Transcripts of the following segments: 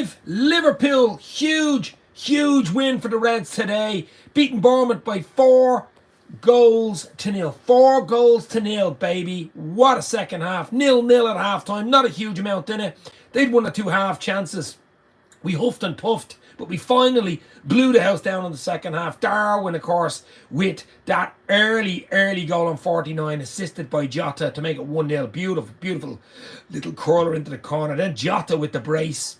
5. Liverpool, huge win for the Reds today. Beating Bournemouth by 4-0. 4-0, baby. What a second half. 0-0 at half time. Not a huge amount in it. They'd won the 2 half chances. We huffed and puffed, but we finally blew the house down in the second half. Darwin, of course, with that early goal on 49, assisted by Jota to make it 1-0. Beautiful little curler into the corner. Then Jota with the brace.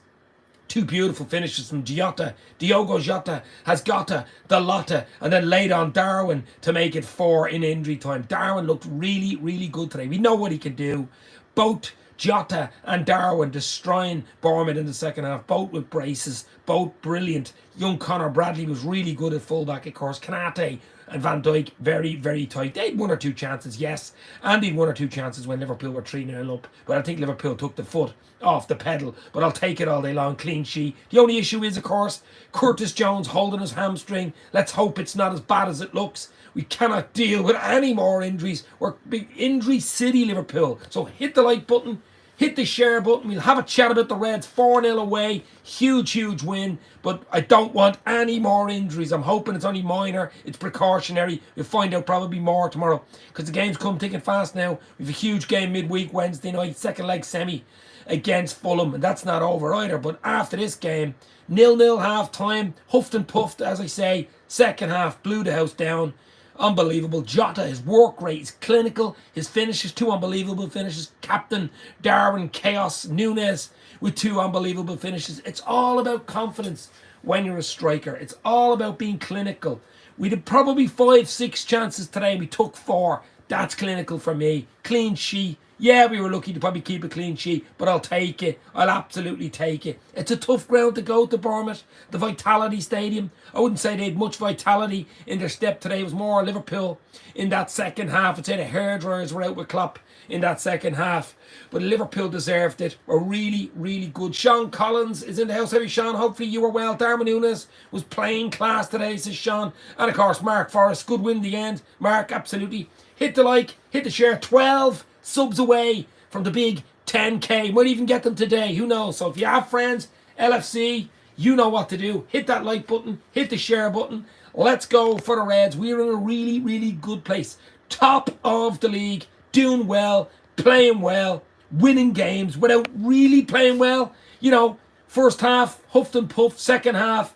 2 beautiful finishes from Jota. Diogojota has got the Lotta, and then laid on Darwin to make it 4 in injury time. Darwin looked really good today. We know what he can do. Both Jota and Darwin destroying Bournemouth in the second half, both with braces, both brilliant. Young Conor Bradley was really good at fullback, of course. Kanate and Van Dijk very tight. They had 1 or 2 chances, yes, and they had 1 or 2 chances when Liverpool were 3-0 up, but I think Liverpool took the foot off the pedal, but I'll take it all day long. Clean sheet. The only issue is, of course, Curtis Jones holding his hamstring. Let's hope it's not as bad as it looks. We cannot deal with any more injuries. We're big injury city, Liverpool. So hit the like button, hit the share button. We'll have a chat about the Reds. 4-0 away. Huge win. But I don't want any more injuries. I'm hoping it's only minor. It's precautionary. We'll find out probably more tomorrow, because the games come thick and fast now. We have a huge game midweek Wednesday night, second leg semi against Fulham, and that's not over either. But after this game, 0-0 half time, huffed and puffed, as I say. Second half, blew the house down. Unbelievable. Jota, his work rate is clinical. His finishes, 2 unbelievable finishes. Captain Darwin Chaos Nunes with 2 unbelievable finishes. It's all about confidence when you're a striker. It's all about being clinical. We did probably 5-6 chances today. We took 4. That's clinical for me. Clean sheet. Yeah, we were lucky to probably keep a clean sheet, but I'll take it. I'll absolutely take it. It's a tough ground to go to, Bournemouth. The Vitality Stadium. I wouldn't say they had much vitality in their step today. It was more Liverpool in that second half. I'd say the hairdryers were out with Klopp in that second half. But Liverpool deserved it. Were really good. Sean Collins is in the house. How are you, Sean? Hopefully you were well. Darwin Nunes was playing class today, says Sean. And of course, Mark Forrest. Good win in the end. Mark, absolutely. Hit the like, hit the share. 12 subs away from the big 10k. Might even get them today. Who knows? So if you have friends, LFC, you know what to do. Hit that like button. Hit the share button. Let's go for the Reds. We're in a really good place. Top of the league. Doing well. Playing well. Winning games without really playing well. You know, first half, huffed and puffed. Second half,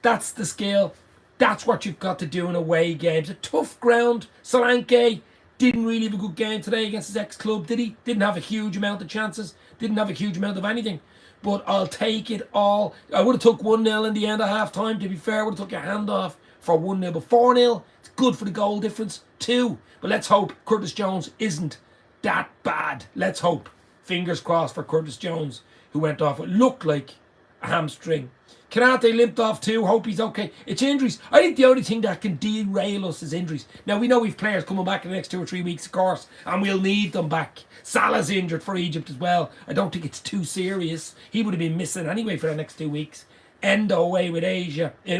that's the skill. That's what you've got to do in away games. A tough ground. Solanke didn't really have a good game today against his ex-club, did he? Didn't have a huge amount of chances. Didn't have a huge amount of anything. But I'll take it all. I would have took 1-0 in the end of half-time, to be fair. I would have took a handoff for 1-0. But 4-0, it's good for the goal difference, too. But let's hope Curtis Jones isn't that bad. Let's hope. Fingers crossed for Curtis Jones, who went off. It looked like a hamstring. Kanate limped off too. Hope he's okay. It's injuries. I think the only thing that can derail us is injuries. Now, we know we've players coming back in the next 2 or 3 weeks, of course, and we'll need them back. Salah's injured for Egypt as well. I don't think it's too serious. He would have been missing anyway for the next 2 weeks. Endo away with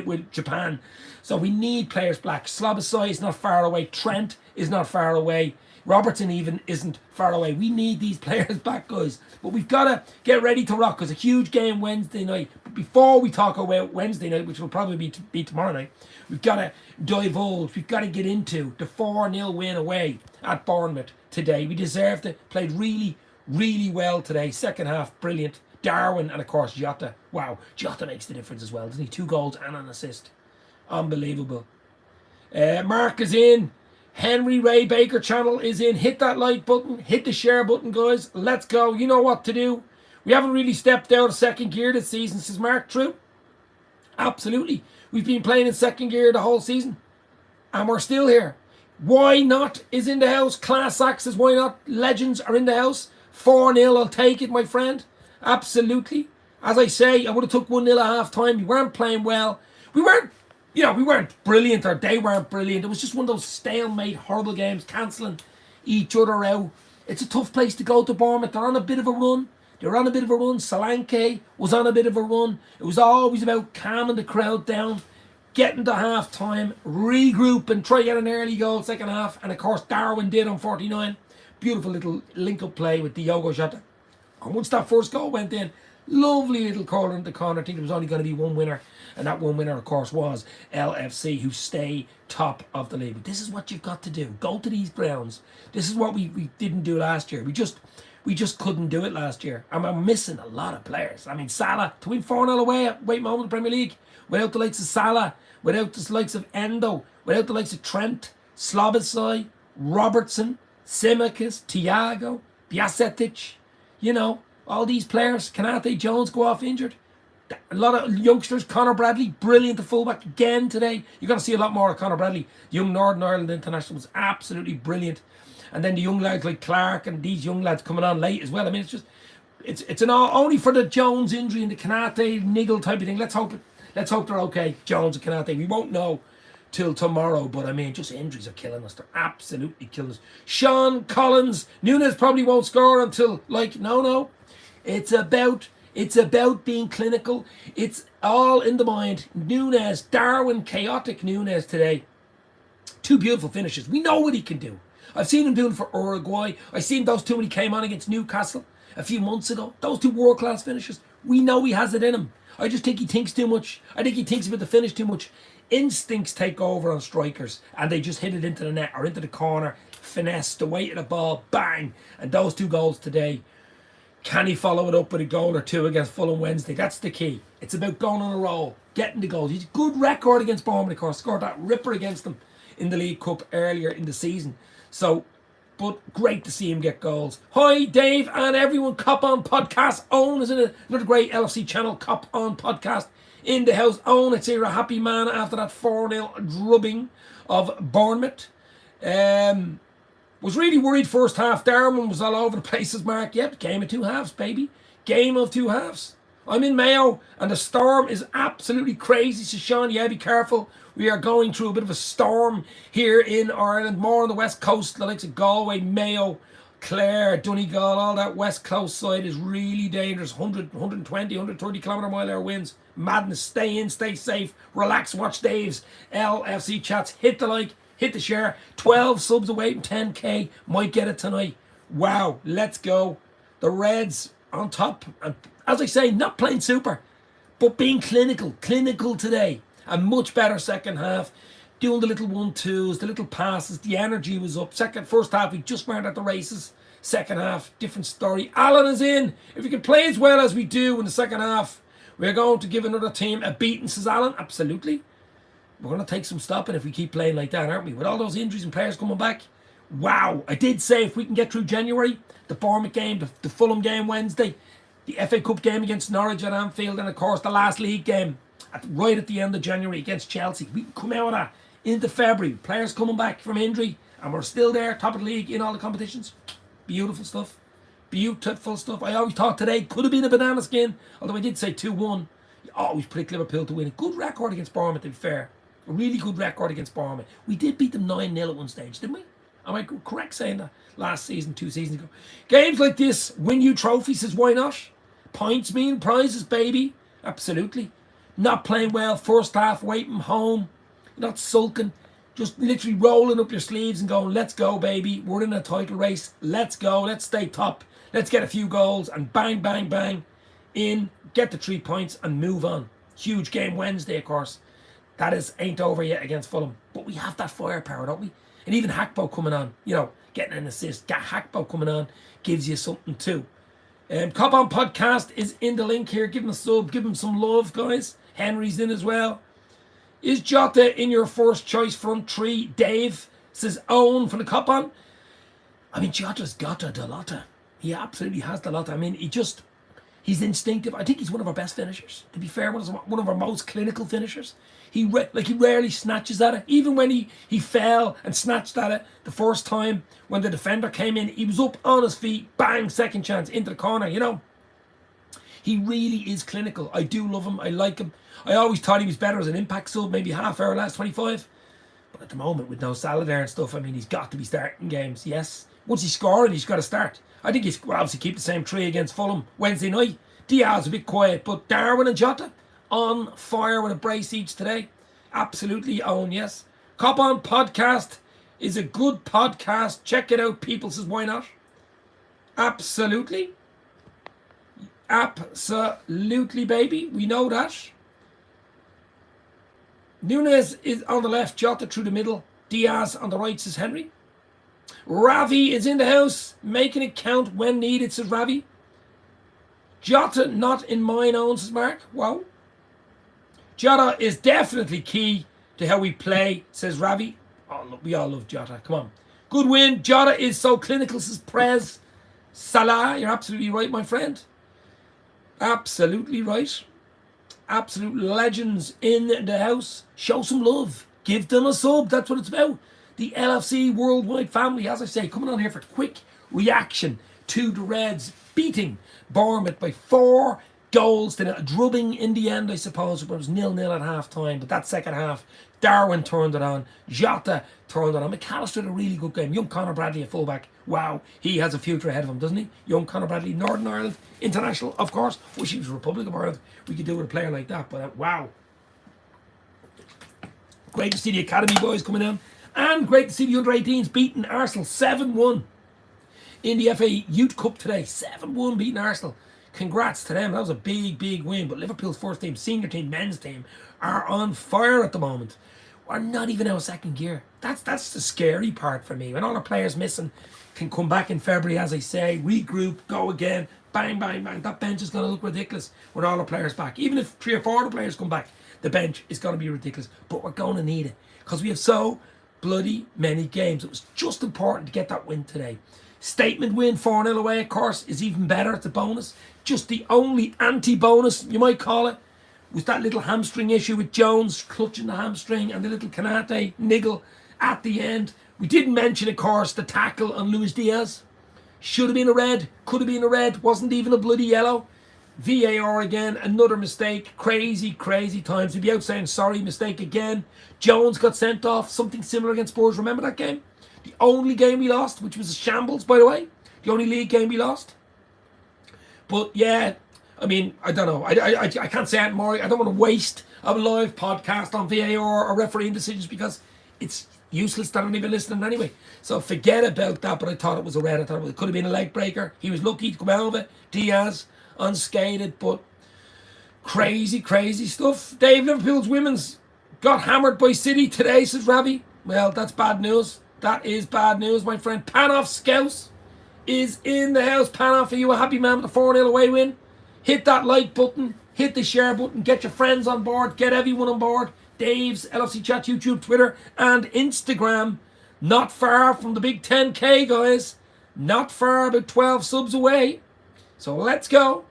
with Japan. So we need players back. Slabasai is not far away. Trent is not far away. Robertson even isn't far away. We need these players back, guys. But we've got to get ready to rock, because a huge game Wednesday night. But before we talk about Wednesday night, which will probably be tomorrow night, we've got to divulge. We've got to get into the 4-0 win away at Bournemouth today. We deserved it. Played really well today. Second half, brilliant. Darwin and, of course, Jota. Wow, Jota makes the difference as well, doesn't he? 2 goals and an assist. Unbelievable. Mark is in. Henry Ray Baker channel is in. Hit that like button. Hit the share button, guys. Let's go. You know what to do. We haven't really stepped out of second gear this season, says Mark. True. Absolutely. We've been playing in second gear the whole season, and we're still here. Why not is in the house. Class Act says why not. Legends are in the house. 4-0. I'll take it, my friend. Absolutely. As I say, I would have took 1-0 at half time. We weren't playing well. We weren't brilliant, or they weren't brilliant. It was just one of those stalemate, horrible games, cancelling each other out. It's a tough place to go to Bournemouth. They're on a bit of a run. Solanke was on a bit of a run. It was always about calming the crowd down, getting to half time, regroup and try to get an early goal second half. And of course, Darwin did on 49. Beautiful little link-up play with Diogo Jota. And once that first goal went in, Lovely little corner in the corner. I think there was only going to be one winner. And that one winner, of course, was LFC, who stay top of the league. But this is what you've got to do. Go to these grounds. This is what we didn't do last year. We just couldn't do it last year. And I'm missing a lot of players. I mean, Salah, to win 4-0 away at Wait Moment in the Premier League, without the likes of Salah, without the likes of Endo, without the likes of Trent, Slobosai, Robertson, Simicas, Thiago, Bjasetic, you know, all these players, Kanate Jones go off injured. A lot of youngsters, Conor Bradley, brilliant at fullback again today. You're going to see a lot more of Conor Bradley. Young Northern Ireland international was absolutely brilliant. And then the young lads like Clark and these young lads coming on late as well. I mean, it's an all only for the Jones injury and the Kanate niggle type of thing. Let's hope they're okay, Jones and Kanate. We won't know till tomorrow, but I mean, just injuries are killing us. They're absolutely killing us. Sean Collins, Nunes probably won't score until no. It's about being clinical. It's all in the mind. Nunes, Darwin, chaotic Nunes today. Two beautiful finishes. We know what he can do. I've seen him doing it for Uruguay. I've seen those two when he came on against Newcastle a few months ago. Those two world-class finishes. We know he has it in him. I just think he thinks too much. I think he thinks about the finish too much. Instincts take over on strikers and they just hit it into the net or into the corner. Finesse, the weight of the ball, bang. And those two goals today. Can he follow it up with a goal or two against Fulham Wednesday? That's the key. It's about going on a roll, getting the goals. He's a good record against Bournemouth, of course. Scored that ripper against them in the League Cup earlier in the season. So, but great to see him get goals. Hi, Dave and everyone. Cop On Podcast. Owen is in another great LFC channel. Cop On Podcast in the house. Owen, it's here, a happy man after that 4-0 drubbing of Bournemouth. Was really worried first half. Darwin was all over the place as Mark. Yep, game of two halves, baby. Game of two halves. I'm in Mayo and the storm is absolutely crazy. So Sean, yeah, be careful. We are going through a bit of a storm here in Ireland, more on the west coast, the likes of Galway, Mayo, Clare, Donegal, all that west coast side is really dangerous. 100, 120, 130 kilometre mile hour winds. Madness. Stay in, stay safe, relax, watch Dave's LFC chats. Hit the like, hit the share. 12 subs away from 10k. Might get it tonight. Wow, let's go. The Reds on top. And as I say, not playing super, but being clinical. Clinical today. A much better second half. Doing the little 1-2s, the little passes. The energy was up. First half, we just weren't at the races. Second half, different story. Alan is in. If we can play as well as we do in the second half, we're going to give another team a beating, says Alan. Absolutely. We're going to take some stopping if we keep playing like that, aren't we? With all those injuries and players coming back. Wow. I did say if we can get through January, the Bournemouth game, the Fulham game Wednesday, the FA Cup game against Norwich at Anfield, and of course the last league game right at the end of January against Chelsea. We can come out of that into February. Players coming back from injury, and we're still there, top of the league in all the competitions. Beautiful stuff. Beautiful stuff. I always thought today could have been a banana skin, although I did say 2-1. You always predict Liverpool to win. A good record against Bournemouth, to be fair. A really good record against Bournemouth. We did beat them 9-0 at one stage, didn't we? Am I correct saying that? Last season, 2 seasons ago. Games like this win you trophies, says why not? Points mean prizes, baby. Absolutely. Not playing well, first half, waiting home, not sulking, just literally rolling up your sleeves and going, let's go, baby. We're in a title race. Let's go. Let's stay top. Let's get a few goals and bang, bang, bang in, get the 3 points and move on. Huge game Wednesday, of course. That ain't over yet against Fulham. But we have that firepower, don't we? And even Hackbo coming on, getting an assist. Hackbo coming on gives you something too. Cop On Podcast is in the link here. Give him a sub. Give him some love, guys. Henry's in as well. Is Jota in your first choice front three? Dave says Owen from the Cop On. I mean, Jota's got a Delota. He absolutely has Delota. I mean, he's instinctive. I think he's one of our best finishers. To be fair, one of our most clinical finishers. He rarely snatches at it. Even when he fell and snatched at it the first time when the defender came in, he was up on his feet, bang, second chance into the corner, He really is clinical. I do love him. I like him. I always thought he was better as an impact sub, maybe half hour last 25. But at the moment, with no Salah there and stuff, I mean, he's got to be starting games, yes. Once he's scoring, he's got to start. I think he's obviously keep the same three against Fulham Wednesday night. Diaz a bit quiet, but Darwin and Jota on fire with a brace each today. Absolutely own, yes. Cop On Podcast is a good podcast. Check it out, people, says why not? Absolutely. Absolutely, baby. We know that. Nunes is on the left, Jota through the middle, Diaz on the right, says Henry. Ravi is in the house, making it count when needed, says Ravi. Jota not in mine own, says Mark. Wow. Jota is definitely key to how we play, says Ravi. Oh, look, we all love Jota. Come on. Good win. Jota is so clinical, says Prez. Salah, you're absolutely right, my friend. Absolutely right. Absolute legends in the house. Show some love. Give them a sub. That's what it's about. The LFC worldwide family, as I say, coming on here for quick reaction to the Reds beating Bournemouth by 4 goals. Then a drubbing in the end, I suppose. But it was 0-0 at half time. But that second half, Darwin turned it on. Jota turned it on. McAllister had a really good game. Young Conor Bradley at fullback. Wow, he has a future ahead of him, doesn't he? Young Conor Bradley, Northern Ireland international, of course. Wish he was Republic of Ireland. We could do with a player like that. But wow. Great to see the academy boys coming in. And great to see the under-18s beating Arsenal 7-1 in the FA Youth Cup today. 7-1 beating Arsenal. Congrats to them. That was a big, big win. But Liverpool's first team, senior team, men's team are on fire at the moment. We're not even out of second gear. That's the scary part for me. When all our players missing can come back in February, as I say, regroup, go again, bang, bang, bang. That bench is going to look ridiculous with all our players back. Even if 3 or 4 of the players come back, the bench is going to be ridiculous. But we're going to need it because we have so bloody many games. It was just important to get that win today. Statement win, 4-0 away, of course, is even better. It's a bonus. Just the only anti-bonus, you might call it, was that little hamstring issue with Jones clutching the hamstring and the little Kanate niggle at the end. We didn't mention, of course, the tackle on Luis Diaz. Should have been a red, could have been a red, wasn't even a bloody yellow. VAR again, another mistake. Crazy, crazy times. We'd be out saying sorry, mistake again. Jones got sent off, something similar against Spurs. Remember that game? The only game we lost, which was a shambles, by the way. The only league game we lost. But yeah, I mean, I don't know. I can't say anything more. I don't want to waste a live podcast on VAR or refereeing decisions because it's useless. They don't even listening anyway. So forget about that. But I thought it was a red. I thought it could have been a leg breaker. He was lucky to come out of it. Diaz unscathed, but crazy, crazy stuff. Dave, Liverpool's women's got hammered by City today, says Ravi. Well, that's bad news. That is bad news, my friend. Panoff Scouse is in the house. Panoff, are you a happy man with a 4-0 away win? Hit that like button. Hit the share button. Get your friends on board. Get everyone on board. Dave's, LFC Chat, YouTube, Twitter, and Instagram. Not far from the big 10K, guys. Not far, about 12 subs away. So let's go.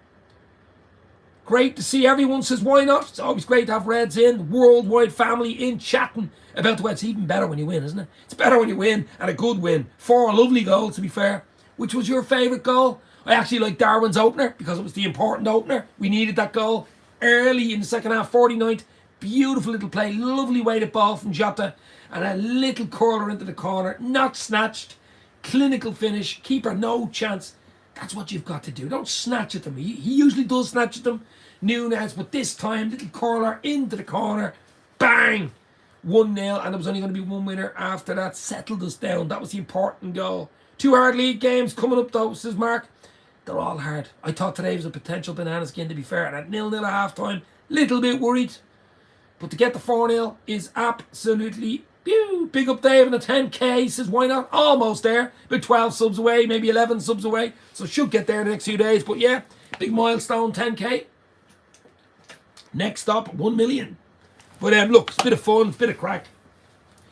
Great to see everyone says why not. It's always great to have Reds in. Worldwide family in chatting about the way. It's even better when you win, isn't it? It's better when you win, and a good win. 4 lovely goals, to be fair. Which was your favourite goal? I actually like Darwin's opener because it was the important opener. We needed that goal early in the second half, 49th. Beautiful little play. Lovely weighted ball from Jota. And a little curler into the corner. Not snatched. Clinical finish. Keeper, no chance. That's what you've got to do. Don't snatch at them. He usually does snatch at them. Nunes, but this time, little curler into the corner. Bang! 1-0, and there was only going to be one winner after that. Settled us down. That was the important goal. 2 hard league games coming up, though, says Mark. They're all hard. I thought today was a potential banana skin, to be fair. And at 0-0 at half time, little bit worried. But to get the 4-0 is absolutely big up Dave and the 10K. Says why not? Almost there. About 12 subs away, maybe 11 subs away. So should get there in the next few days. But yeah, big milestone, 10K. Next up, 1 million. But look, it's a bit of fun, it's a bit of crack.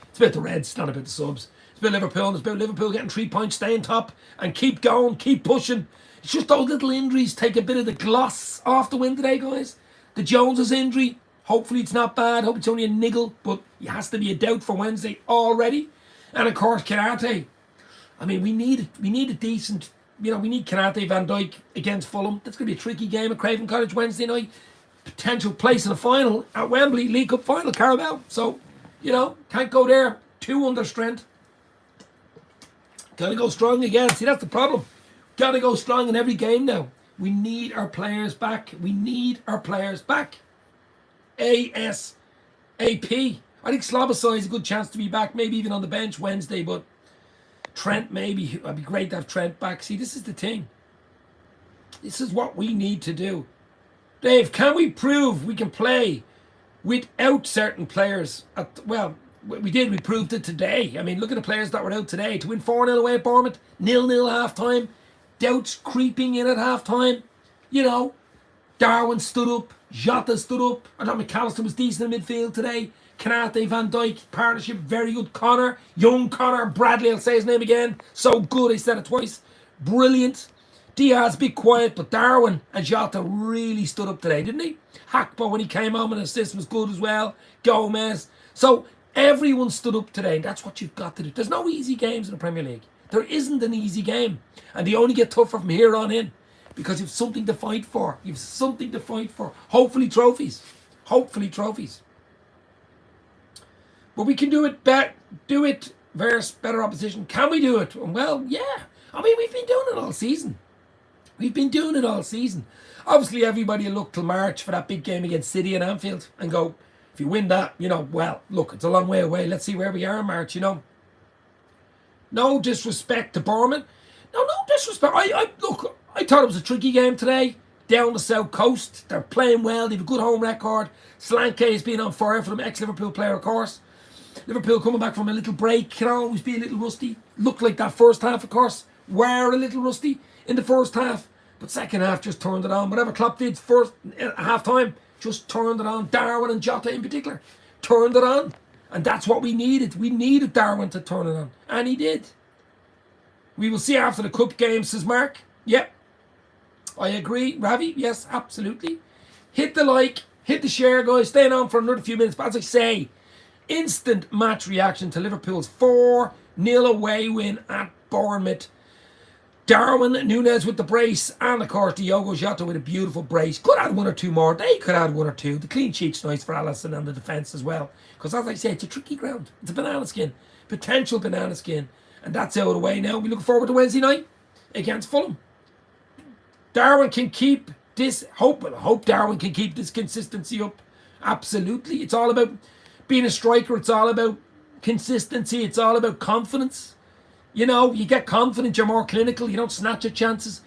It's about the Reds, not about the subs. It's about Liverpool, and it's about Liverpool getting 3 points, staying top, and keep going, keep pushing. It's just those little injuries take a bit of the gloss off the win today, guys. The Joneses injury, hopefully it's not bad. Hope it's only a niggle, but it has to be a doubt for Wednesday already. And of course, Kanate. I mean, we need a decent, we need Kanate, Van Dijk against Fulham. That's going to be a tricky game at Craven Cottage Wednesday night. Potential place in the final at Wembley, League Cup final, Carabao. So, can't go there. 2 under strength. Gotta go strong again. See, that's the problem. Gotta go strong in every game now. We need our players back. We need our players back. ASAP. I think Slobosai is a good chance to be back, maybe even on the bench Wednesday, but Trent maybe. It'd be great to have Trent back. See, this is the thing. This is what we need to do. Dave, can we prove we can play without certain players? Well, we did. We proved it today. I mean, look at the players that were out today. To win 4-0 away at Bournemouth, 0-0 half-time. Doubts creeping in at half-time. You know, Darwin stood up. Jota stood up. I thought McAllister was decent in midfield today. Kanate, Van Dijk, partnership, very good. Connor, young Connor Bradley, I'll say his name again. So good, I said it twice. Brilliant. Diaz, a bit quiet, but Darwin and Jota really stood up today, didn't he? Hakpo, when he came home, and assist was good as well. Gomez. So everyone stood up today, and that's what you've got to do. There's no easy games in the Premier League. There isn't an easy game. And they only get tougher from here on in, because you've something to fight for. You've something to fight for. Hopefully trophies. Hopefully trophies. But we can do it versus better opposition. Can we do it? Well, yeah. I mean, we've been doing it all season. We've been doing it all season. Obviously, everybody will look till March for that big game against City and Anfield and go, if you win that, you know, well, look, it's a long way away. Let's see where we are in March, you know. No disrespect to Bournemouth. No disrespect. Look, I thought it was a tricky game today. Down the south coast. They're playing well. They have a good home record. Solanke has been on fire for them. Ex-Liverpool player, of course. Liverpool coming back from a little break can always be a little rusty. Looked like that first half, of course. Were a little rusty in the first half. But second half just turned it on. Whatever Klopp did first half time, just turned it on. Darwin and Jota in particular turned it on. And that's what we needed. We needed Darwin to turn it on. And he did. We will see after the cup game, says Mark. Yep. I agree. Ravi, yes, absolutely. Hit the like, hit the share, guys. Staying on for another few minutes. But as I say, instant match reaction to Liverpool's 4-0 away win at Bournemouth. Darwin Núñez with the brace, and of course Diogojota with a beautiful brace. Could add one or two more. They could add one or two. The clean sheet's nice for Alisson and the defence as well. Because as I say, it's a tricky ground. It's a banana skin. Potential banana skin. And that's out of the way now. We look forward to Wednesday night against Fulham. Darwin can keep this hope Darwin can keep this consistency up. Absolutely. It's all about being a striker. It's all about consistency. It's all about confidence. You know, you get confident, you're more clinical, you don't snatch at chances.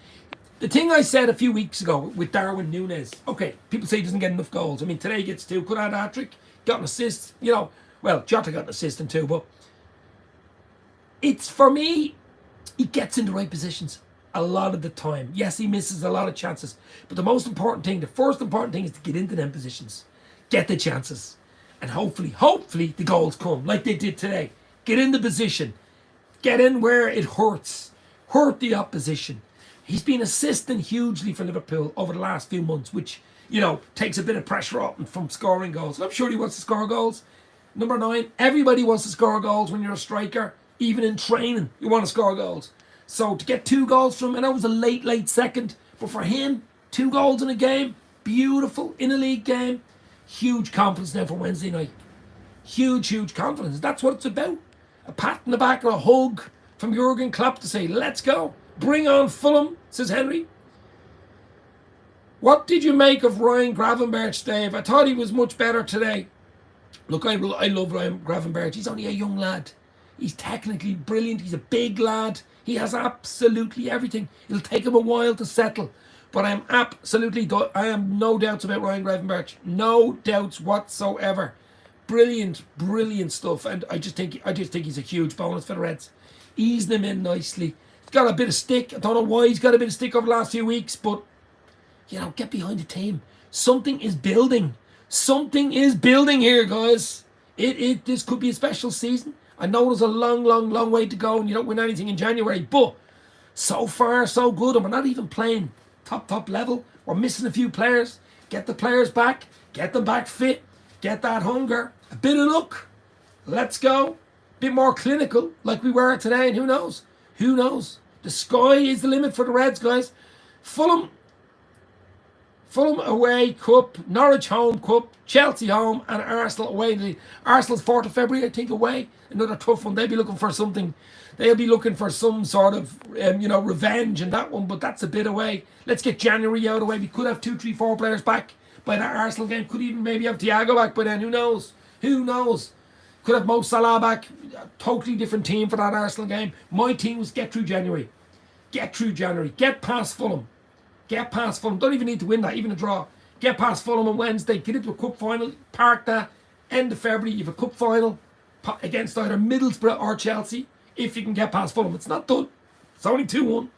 The thing I said a few weeks ago with Darwin Núñez, okay, people say he doesn't get enough goals. I mean, today he gets 2, could add a hat-trick, got an assist, you know. Well, Jota got an assist in 2, but it's, for me, he gets in the right positions a lot of the time. Yes, he misses a lot of chances, but the first important thing is to get into them positions, get the chances, and hopefully the goals come, like they did today. Get in the position. Get in where it hurts. Hurt the opposition. He's been assisting hugely for Liverpool over the last few months, which, you know, takes a bit of pressure off him from scoring goals. I'm sure he wants to score goals. Number 9, everybody wants to score goals when you're a striker. Even in training, you want to score goals. So to get 2 goals from him, and that was a late second, but for him, 2 goals in a game, beautiful, in a league game. Huge confidence now for Wednesday night. Huge confidence. That's what it's about. A pat in the back or a hug from Jurgen Klopp to say, let's go. Bring on Fulham, says Henry. What did you make of Ryan Gravenberch, Dave? I thought he was much better today. Look, I love Ryan Gravenberch. He's only a young lad. He's technically brilliant. He's a big lad. He has absolutely everything. It'll take him a while to settle. But I am no doubts about Ryan Gravenberch. No doubts whatsoever. Brilliant stuff, and I just think he's a huge bonus for the Reds. Easing him in nicely. He's got a bit of stick. I don't know why he's got a bit of stick over the last few weeks, but you know, get behind the team. Something is building. Something is building here, guys. This could be a special season. I know there's a long way to go, and you don't win anything in January, but so far so good, and we're not even playing top level. We're missing a few players. Get the players back. Get them back fit. Get that hunger, a bit of luck. Let's go. A bit more clinical, like we were today, and who knows? Who knows? The sky is the limit for the Reds, guys. Fulham away cup, Norwich home cup, Chelsea home, and Arsenal away. Arsenal's 4th of February, I think, away. Another tough one. They'll be looking for something. They'll be looking for some sort of, revenge in that one, but that's a bit away. Let's get January out of the way. We could have 2, 3, 4 players back by that Arsenal game. Could even maybe have Thiago back by then. Who knows? Could have Mo Salah back. A totally different team for that Arsenal game. My team was get through January. Get past Fulham. Get past Fulham. Don't even need to win that, even a draw. Get past Fulham on Wednesday. Get into a cup final. Park that. End of February, you have a cup final against either Middlesbrough or Chelsea. If you can get past Fulham, it's not done. It's only 2-1.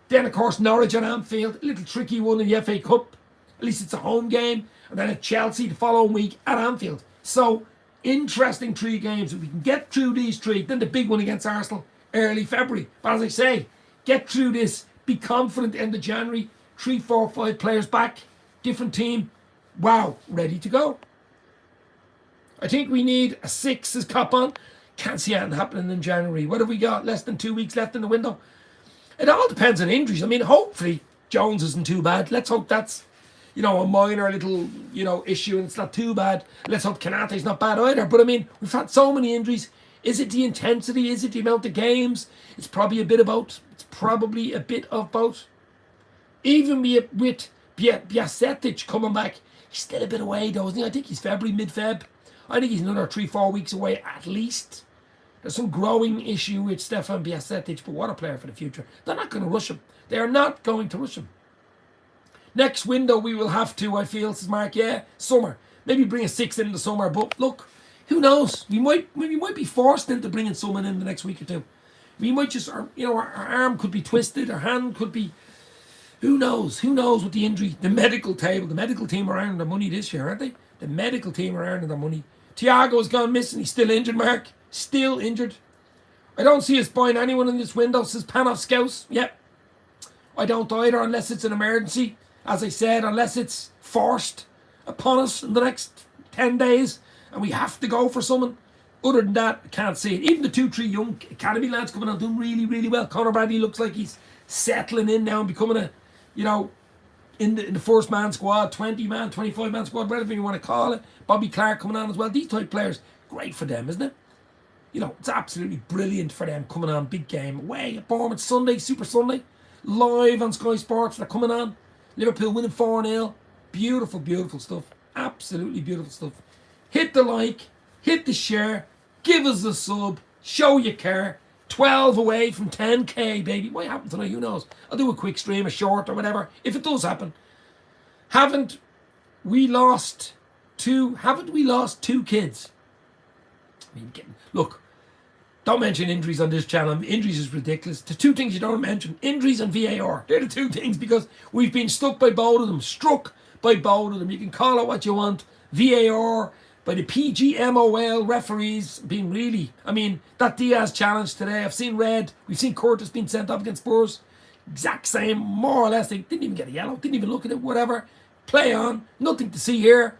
Then, of course, Norwich at Anfield. A little tricky one in the FA Cup. At least it's a home game. And then at Chelsea the following week at Anfield. So, interesting 3 games. If we can get through these 3, then the big one against Arsenal early February. But as I say, get through this. Be confident end of January. 3, 4, 5 players back. Different team. Wow. Ready to go. I think we need a 6 as cop on. Can't see anything happening in January. What have we got? Less than 2 weeks left in the window. It all depends on injuries. I mean, hopefully Jones isn't too bad. Let's hope that's, a minor little, issue and it's not too bad. Let's hope Konate's not bad either. But I mean, we've had so many injuries. Is it the intensity? Is it the amount of games? It's probably a bit of both. Even with Bjasetic coming back, he's still a bit away though, isn't he? I think he's February, mid-Feb. I think he's another 3-4 weeks away at least. There's some growing issue with Stefan Bjasetic, but what a player for the future. They're not going to rush him. They are not going to rush him. Next window we will have to, I feel, says Mark, summer. Maybe bring a 6 in the summer, but look, who knows? We might be forced into bringing someone in the next week or two. We might just, our arm could be twisted, our hand could be, who knows? Who knows with the injury? The medical team are earning their money this year, aren't they? The medical team are earning their money. Thiago has gone missing. He's still injured, Mark. Still injured. I don't see us buying anyone in this window, says Panov Scouts. Yep. I don't either, unless it's an emergency. As I said, unless it's forced upon us in the next 10 days and we have to go for someone. Other than that, I can't see it. Even the 2-3 young academy lads coming out doing really, really well. Conor Bradley looks like he's settling in now and becoming a, in the first man squad, 20-man, 25-man squad, whatever you want to call it. Bobby Clark coming on as well. These type players, great for them, isn't it? It's absolutely brilliant for them coming on. Big game away at Bournemouth Sunday, Super Sunday, live on Sky Sports. They're coming on. Liverpool winning 4-0. Beautiful, beautiful stuff. Absolutely beautiful stuff. Hit the like, hit the share, give us a sub, show you care. 12 away from 10k, baby. What happened tonight? Who knows? I'll do a quick stream, a short or whatever, if it does happen. Haven't we lost 2 kids? I mean, look, don't mention injuries on this channel. Injuries is ridiculous. The 2 things you don't mention, injuries and VAR. They're the 2 things because we've been struck by both of them. You can call it what you want. VAR, by the PGMOL referees being really, that Diaz challenge today, I've seen red. We've seen Curtis being sent up against Spurs. Exact same, more or less. They didn't even get a yellow, didn't even look at it, whatever. Play on, nothing to see here.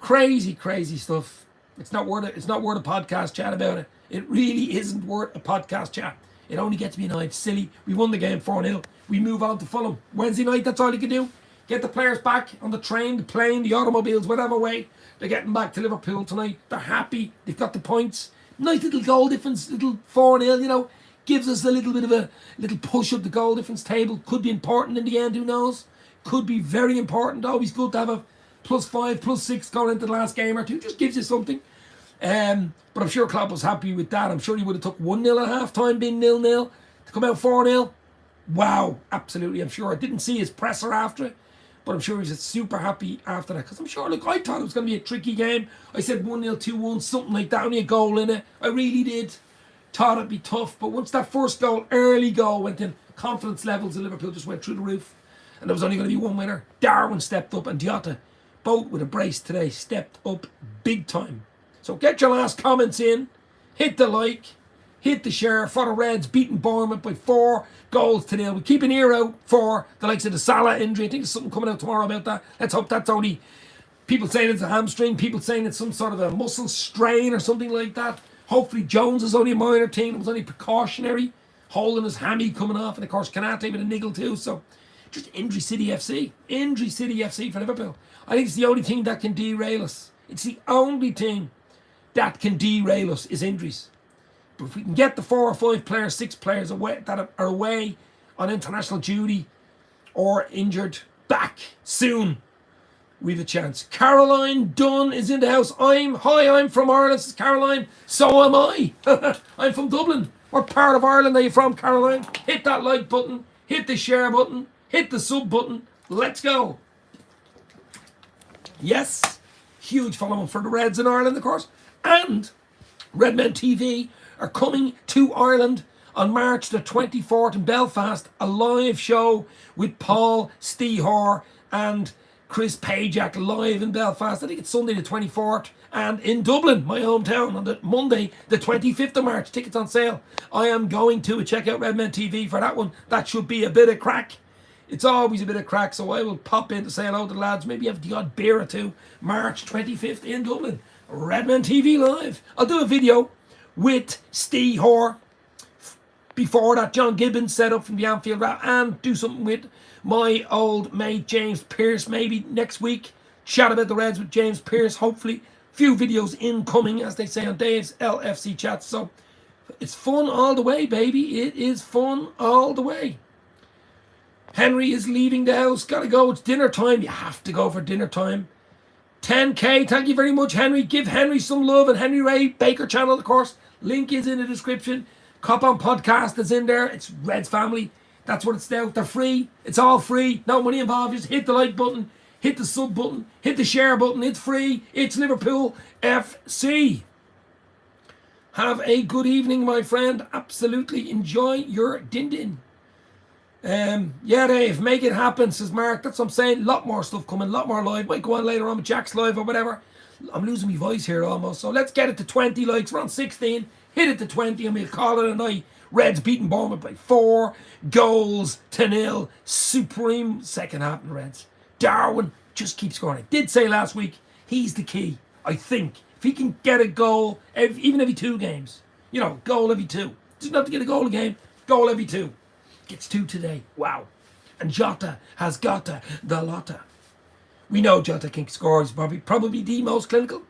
Crazy, crazy stuff. It's not worth a podcast chat about it. It really isn't worth a podcast chat. It only gets me annoyed. Silly. We won the game 4-0. We move on to Fulham. Wednesday night, that's all you can do. Get the players back on the train, the plane, the automobiles, whatever way. They're getting back to Liverpool tonight. They're happy. They've got the points. Nice little goal difference, little 4-0, gives us a little bit of a little push up the goal difference table. Could be important in the end, who knows? Could be very important. Always good to have a +5, +6 going into the last game or two. Just gives you something. But I'm sure Klopp was happy with that. I'm sure he would have took 1-0 at half time, being 0-0, to come out 4-0. Wow, absolutely. I'm sure. I didn't see his presser after it, but I'm sure he was super happy after that. Because I'm sure, look, I thought it was going to be a tricky game. I said 1-0, 2-1, something like that. Only a goal in it. I really did. Thought it'd be tough. But once that first goal, early goal, went in, confidence levels of Liverpool just went through the roof. And there was only going to be one winner. Darwin stepped up and Jota, both with a brace today, stepped up big time. So get your last comments in. Hit the like. Hit the share for the Reds beating Bournemouth by 4-0. We keep an ear out for the likes of the Salah injury. I think there's something coming out tomorrow about that. Let's hope that's only people saying it's a hamstring, people saying it's some sort of a muscle strain or something like that. Hopefully Jones is only a minor thing. It was only precautionary. Hole in his hammy coming off. And of course Konaté with a niggle too. So just Injury City FC. Injury City FC for Liverpool. I think it's the only thing that can derail us. It's the only thing that can derail us is injuries. But if we can get the 4 or 5 players, 6 players away that are away on international duty or injured back soon, we have a chance. Caroline Dunn is in the house. I'm from Ireland, says Caroline. So am I. I'm from Dublin. What part of Ireland are you from, Caroline? Hit that like button. Hit the share button. Hit the sub button. Let's go. Yes, huge following for the Reds in Ireland, of course. And Redmen TV are coming to Ireland on March the 24th in Belfast. A live show with Paul Stehor and Chris Pajak live in Belfast. I think it's Sunday the 24th. And in Dublin, my hometown, on the Monday the 25th of March. Tickets on sale. I am going to check out Redmen TV for that one. That should be a bit of crack. It's always a bit of crack, so I will pop in to say hello to the lads. Maybe have the odd beer or two. March 25th in Dublin. Redmen TV live. I'll do a video with Steve Hoare. Before that, John Gibbons set up from the Anfield route, and do something with my old mate James Pearce maybe next week. Chat about the Reds with James Pearce, hopefully. Few videos incoming, as they say on Dave's LFC Chats. So it's fun all the way, baby. It is fun all the way. Henry is leaving the house. Gotta go. It's dinner time. You have to go for dinner time. 10k. Thank you very much, Henry. Give Henry some love. And Henry Ray Baker channel, of course. Link is in the description. Cop on podcast is in there. It's Reds Family. That's what it's now. They're free. It's all free. No money involved. Just hit the like button. Hit the sub button. Hit the share button. It's free. It's Liverpool FC. Have a good evening, my friend. Absolutely enjoy your din-din. Yeah, Dave, make it happen, says Mark. That's what I'm saying. A lot more stuff coming, a lot more live. Might go on later on with Jack's live or whatever. I'm losing my voice here almost. So let's get it to 20 likes. We're on 16. Hit it to 20 and we'll call it a night. Reds beating Bournemouth by 4-0. Supreme second half in the Reds. Darwin just keeps scoring. I did say last week, he's the key, I think. If he can get a goal, even every 2 games. You know, goal every 2. Doesn't have to get a goal a game. Goal every 2. Gets 2 today. Wow. And Jota has got the lotta. We know Jota can score. He's probably the most clinical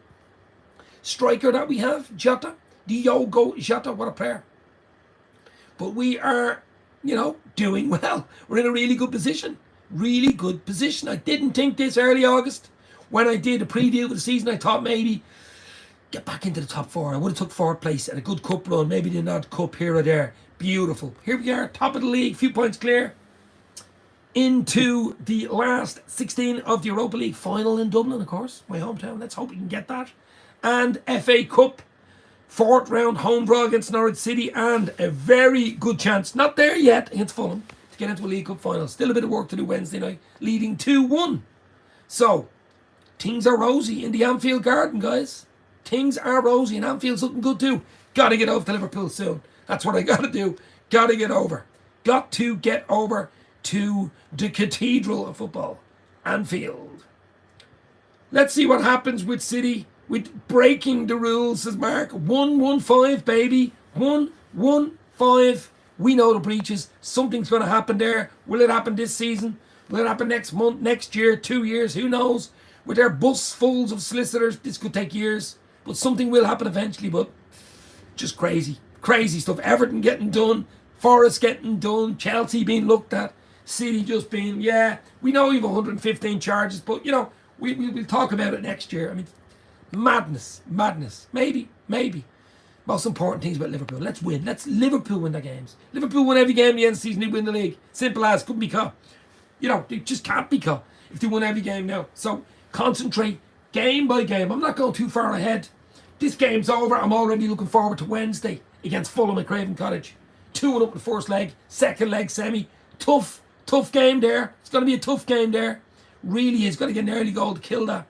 striker that we have. Jota. Diogojota. What a player. But we are, you know, doing well. We're in a really good position. Really good position. I didn't think this early August. When I did a preview of the season, I thought maybe get back into the top 4. I would have took 4th place and a good cup run. Maybe the odd cup here or there. Beautiful. Here we are, top of the league, few points clear. Into the last 16 of the Europa League final in Dublin, of course. My hometown. Let's hope we can get that. And FA Cup. 4th round home draw against Norwich City. And a very good chance, not there yet, against Fulham, to get into a League Cup final. Still a bit of work to do Wednesday night. Leading 2-1. So, things are rosy in the Anfield Garden, guys. Things are rosy, and Anfield's looking good too. Got to get over to Liverpool soon. That's what I got to do. Got to get over. Got to get over to the Cathedral of Football, Anfield. Let's see what happens with City, with breaking the rules, says Mark. 1-1-5, baby. 1-1-5. We know the breaches. Something's going to happen there. Will it happen this season? Will it happen next month, next year, 2 years? Who knows? With their bus fulls of solicitors, this could take years. But something will happen eventually, but just crazy. Crazy stuff. Everton getting done. Forest getting done. Chelsea being looked at. City just being, yeah, we know we have 115 charges, but, you know, we'll talk about it next year. I mean, madness. Maybe. Most important things about Liverpool. Let's win. Let's Liverpool win their games. Liverpool win every game at the end of the season. They win the league. Simple as. Couldn't be caught. You know, they just can't be caught if they win every game now. So concentrate game by game. I'm not going too far ahead. This game's over. I'm already looking forward to Wednesday against Fulham at Craven Cottage. 2-1 up in the first leg. Second leg semi. Tough game there. It's going to be a tough game there. Really is. Got to get an early goal to kill that.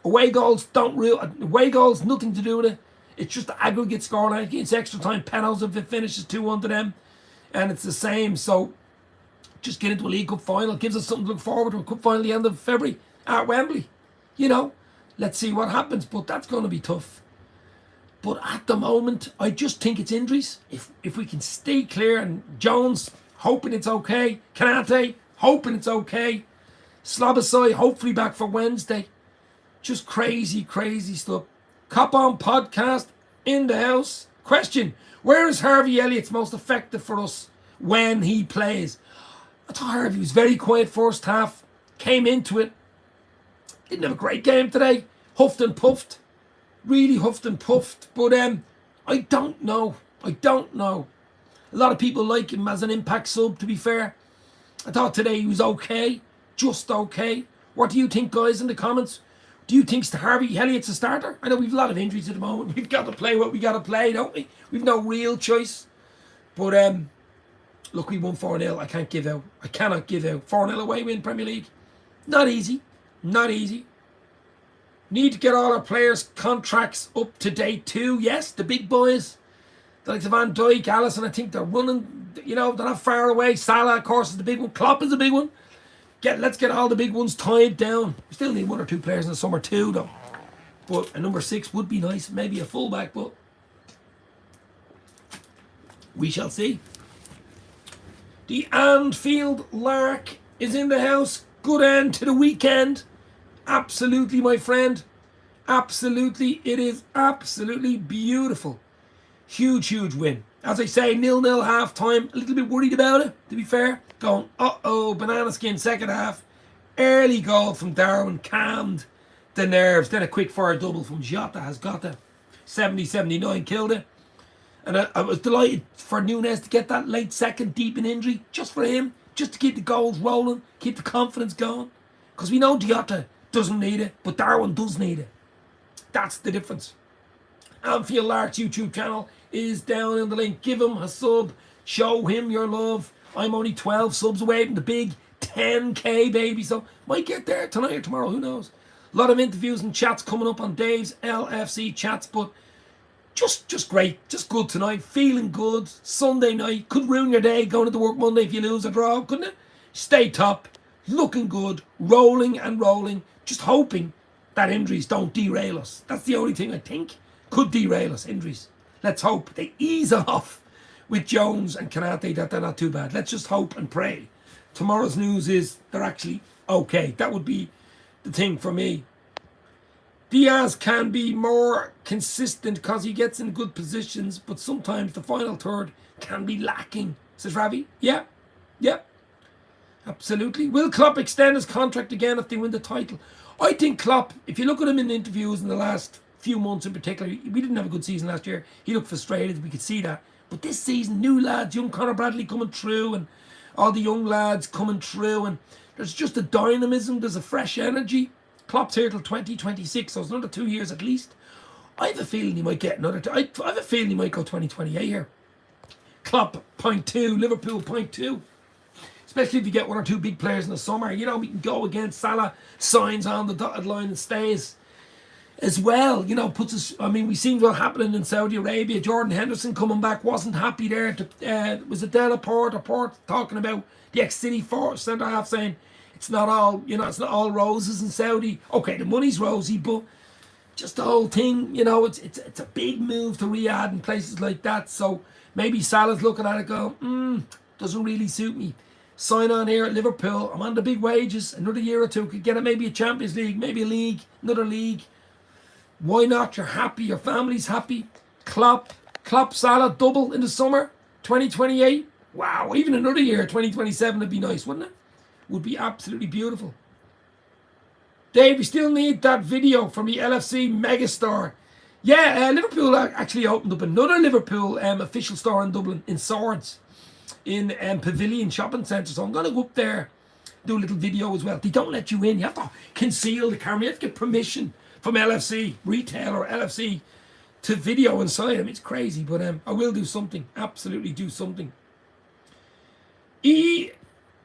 Away goals, nothing to do with it. It's just the aggregate scoreline. It's extra time penalties if it finishes 2-1 to them. And it's the same. So just get into a League Cup final. Gives us something to look forward to. A cup final at the end of February at Wembley. You know, let's see what happens. But that's going to be tough. But at the moment, I just think it's injuries. If we can stay clear, and Jones, hoping it's okay. Kanate, hoping it's okay. Slabasai, hopefully back for Wednesday. Just crazy stuff. Cop on podcast in the house. Question, where is Harvey Elliott's most effective for us when he plays? I thought Harvey was very quiet first half. Came into it. Didn't have a great game today. Huffed and puffed. Really huffed and puffed. But I don't know. A lot of people like him as an impact sub, to be fair. I thought today he was okay. just okay. What do you think, guys, in the comments? Do you think Harvey Elliott's a starter? I know we've a lot of injuries at the moment. We've got to play what we got to play, don't we? We've no real choice. But look, we won 4-0. I can't give out. I cannot give out. 4-0 away win Premier League. Not easy. Not easy. Need to get all our players' contracts up to date too. Yes, the big boys. The likes of Van Dijk, Alisson, I think they're running, you know, they're not far away. Salah, of course, is the big one. Klopp is the big one. Let's get all the big ones tied down. We still need one or two players in the summer too, though. But a number 6 would be nice. Maybe a fullback, but we shall see. The Anfield Lark is in the house. Good end to the weekend. Absolutely, my friend. Absolutely. It is absolutely beautiful. Huge, huge win. As I say, 0-0 half time. A little bit worried about it, to be fair. Going, banana skin second half. Early goal from Darwin calmed the nerves. Then a quick fire double from Jota has got the 70-79, killed it. And I was delighted for Nunes to get that late second deep in injury. Just for him. Just to keep the goals rolling. Keep the confidence going. Because we know Jota doesn't need it, but Darwin does need it. That's the difference. Anfield Lark's YouTube channel is down in the link. Give him a sub. Show him your love. I'm only 12 subs away from the big 10k, baby. So might get there tonight or tomorrow. Who knows? A lot of interviews and chats coming up on Dave's LFC chats. But just great. Just good tonight. Feeling good. Sunday night. Could ruin your day going to work Monday if you lose or draw, couldn't it? Stay top. Looking good. Rolling and rolling. Just hoping that injuries don't derail us. That's the only thing I think could derail us, injuries. Let's hope they ease off with Jones and Kanate, that they're not too bad. Let's just hope and pray. Tomorrow's news is they're actually okay. That would be the thing for me. Diaz can be more consistent because he gets in good positions, but sometimes the final third can be lacking, says Ravi. Yeah. Absolutely. Will Klopp extend his contract again if they win the title? I think Klopp, if you look at him in interviews in the last few months in particular, we didn't have a good season last year. He looked frustrated. We could see that. But this season, new lads, young Conor Bradley coming through and all the young lads coming through, and there's just a dynamism, there's a fresh energy. Klopp's here till 2026, so it's another 2 years at least. I have a feeling he might get another. I have a feeling he might go 2028 here. Klopp, 0.2, Liverpool, 0.2. Especially if you get one or two big players in the summer. You know, we can go against Salah, signs on the dotted line and stays as well. You know, puts us, I mean, we seen what happening in Saudi Arabia. Jordan Henderson coming back, wasn't happy there. Was it Delaporte or Port talking about the ex-City centre half saying it's not all, you know, it's not all roses in Saudi. Okay, the money's rosy, but just the whole thing, you know, it's a big move to Riyadh and places like that. So maybe Salah's looking at it going, doesn't really suit me. Sign on here at Liverpool. I'm on the big wages. Another year or two could get it. Maybe a Champions League, maybe a league, another league. Why not? You're happy. Your family's happy. Klopp, Salah double in the summer, 2028. Wow, even another year, 2027 would be nice, wouldn't it? Would be absolutely beautiful. Dave, we still need that video from the LFC Megastore. Yeah, Liverpool actually opened up another Liverpool official store in Dublin, in Swords, in Pavilion Shopping Centre. So I'm going to go up there, do a little video as well. They don't let you in. You have to conceal the camera. You have to get permission from LFC, retail or LFC, to video inside. I mean, it's crazy, but I will do something. Absolutely do something.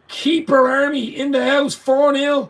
Keeper Army in the house, 4-0.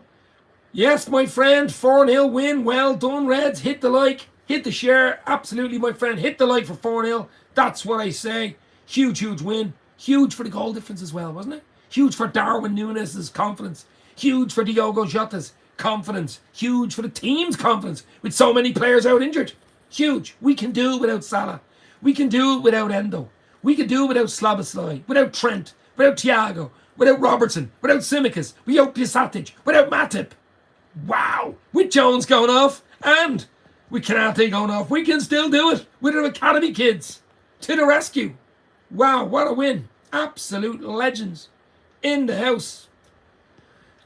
Yes, my friend, 4-0 win. Well done, Reds. Hit the like, hit the share. Absolutely, my friend. Hit the like for 4-0. That's what I say. Huge, huge win. Huge for the goal difference as well, wasn't it? Huge for Darwin Nunes' confidence. Huge for Diogo Jota's confidence. Huge for the team's confidence with so many players out injured. Huge. We can do it without Salah. We can do it without Endo. We can do it without Szoboszlai, without Trent, without Thiago, without Robertson, without Tsimikas, without Pisatic, without Matip. Wow. With Jones going off and with Kanate going off. We can still do it with our academy kids. To the rescue. Wow, what a win. Absolute legends in the house.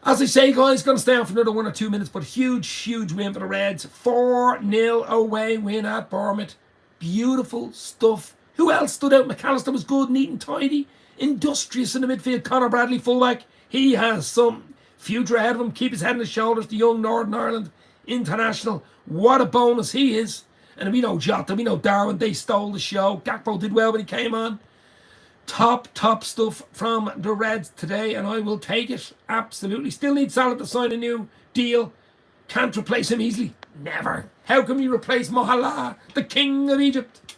As I say, guys, going to stay on for another 1 or 2 minutes, but huge, huge win for the Reds. 4-0 away win at Bournemouth. Beautiful stuff. Who else stood out? McAllister was good, neat and tidy. Industrious in the midfield. Conor Bradley, fullback. He has some Future ahead of him. Keep his head on his shoulders. The young Northern Ireland international. What a bonus he is. And we know Jota, we know Darwin. They stole the show. Gakpo did well when he came on. Top stuff from the Reds today, and I will take it. Absolutely. Still need Salah to sign a new deal. Can't replace him easily. Never. How can we replace Mohalah, the king of Egypt?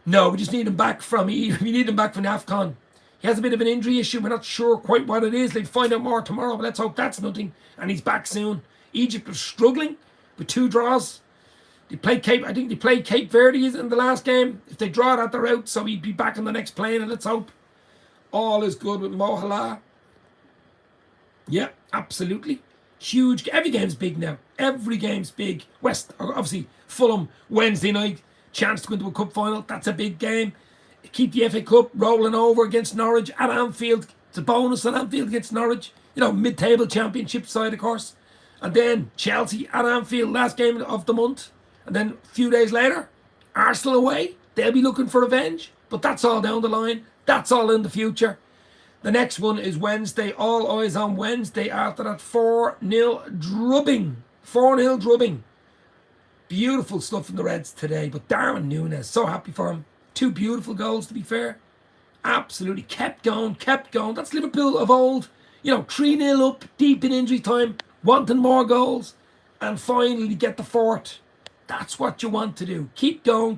No, we just need him back from we need him back from AFCON. He has a bit of an injury issue. We're not sure quite what it is. They'll find out more tomorrow, but let's hope that's nothing. And he's back soon. Egypt was struggling with 2 draws. I think they played Cape Verde in the last game. If they draw that, they're out. So he'd be back on the next plane, and let's hope all is good with Mohalah. Yeah, absolutely. Huge. Every game's big now. Every game's big. Obviously, Fulham, Wednesday night. Chance to go into a cup final. That's a big game. Keep the FA Cup rolling over against Norwich at Anfield. It's a bonus at Anfield against Norwich. You know, mid-table championship side, of course. And then Chelsea at Anfield, last game of the month. And then a few days later, Arsenal away. They'll be looking for revenge. But that's all down the line. That's all in the future. The next one is Wednesday. All eyes on Wednesday after that 4-0 drubbing. 4-0 drubbing. Beautiful stuff from the Reds today. But Darwin Núñez, so happy for him. 2 beautiful goals, to be fair. Absolutely kept going. That's Liverpool of old. You know, 3-0 up, deep in injury time, wanting more goals, and finally get the 4th. That's what you want to do. Keep going.